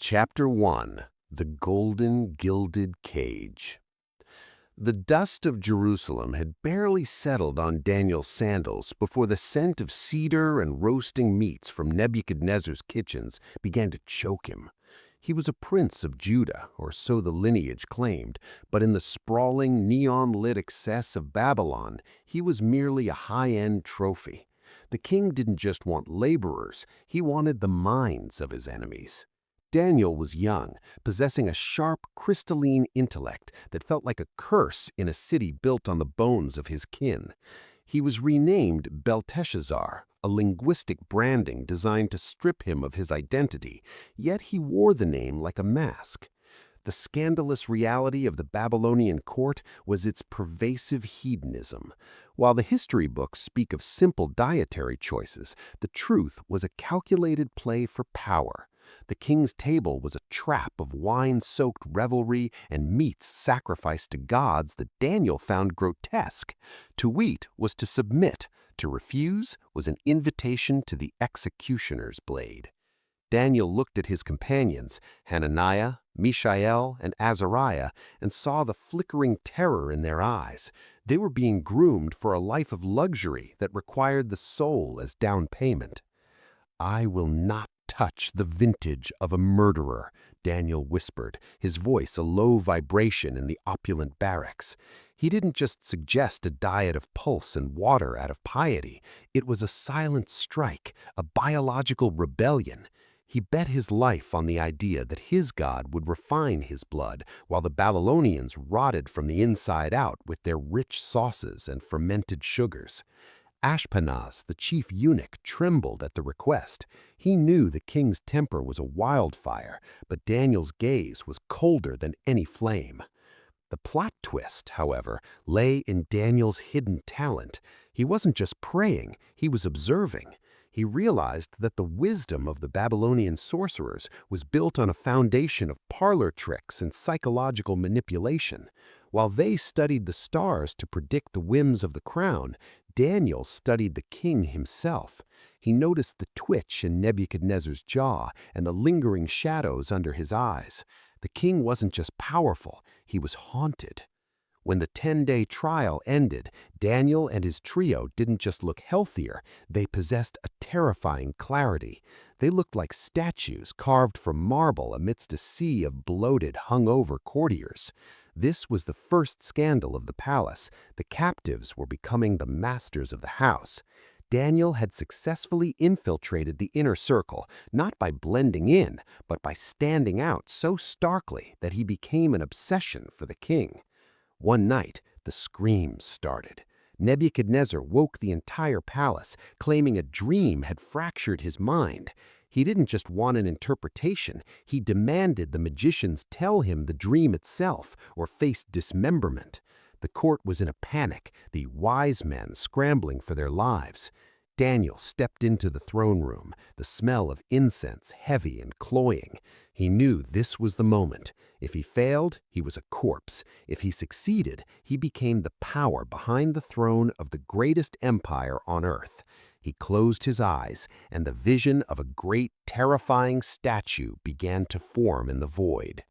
Chapter 1: The Golden Gilded Cage. The dust of Jerusalem had barely settled on Daniel's sandals before the scent of cedar and roasting meats from Nebuchadnezzar's kitchens began to choke him. He was a prince of Judah, or so the lineage claimed, but in the sprawling, neon-lit excess of Babylon, he was merely a high-end trophy. The king didn't just want laborers, he wanted the minds of his enemies. Daniel was young, possessing a sharp, crystalline intellect that felt like a curse in a city built on the bones of his kin. He was renamed Belteshazzar, a linguistic branding designed to strip him of his identity, yet he wore the name like a mask. The scandalous reality of the Babylonian court was its pervasive hedonism. While the history books speak of simple dietary choices, the truth was a calculated play for power. The king's table was a trap of wine-soaked revelry and meats sacrificed to gods that Daniel found grotesque. To eat was to submit. To refuse was an invitation to the executioner's blade. Daniel looked at his companions, Hananiah, Mishael, and Azariah, and saw the flickering terror in their eyes. They were being groomed for a life of luxury that required the soul as down payment. "I will not touch the vintage of a murderer," Daniel whispered, his voice a low vibration in the opulent barracks. He didn't just suggest a diet of pulse and water out of piety. It was a silent strike, a biological rebellion. He bet his life on the idea that his God would refine his blood, while the Babylonians rotted from the inside out with their rich sauces and fermented sugars. Ashpenaz, the chief eunuch, trembled at the request. He knew the king's temper was a wildfire, but Daniel's gaze was colder than any flame. The plot twist, however, lay in Daniel's hidden talent. He wasn't just praying, he was observing. He realized that the wisdom of the Babylonian sorcerers was built on a foundation of parlor tricks and psychological manipulation. While they studied the stars to predict the whims of the crown, Daniel studied the king himself. He noticed the twitch in Nebuchadnezzar's jaw and the lingering shadows under his eyes. The king wasn't just powerful, he was haunted. When the 10-day trial ended, Daniel and his trio didn't just look healthier, they possessed a terrifying clarity. They looked like statues carved from marble amidst a sea of bloated, hungover courtiers. This was the first scandal of the palace. The captives were becoming the masters of the house. Daniel had successfully infiltrated the inner circle, not by blending in, but by standing out so starkly that he became an obsession for the king. One night, the screams started. Nebuchadnezzar woke the entire palace, claiming a dream had fractured his mind. He didn't just want an interpretation, he demanded the magicians tell him the dream itself or face dismemberment. The court was in a panic, the wise men scrambling for their lives. Daniel stepped into the throne room, the smell of incense heavy and cloying. He knew this was the moment. If he failed, he was a corpse. If he succeeded, he became the power behind the throne of the greatest empire on earth. He closed his eyes, and the vision of a great, terrifying statue began to form in the void.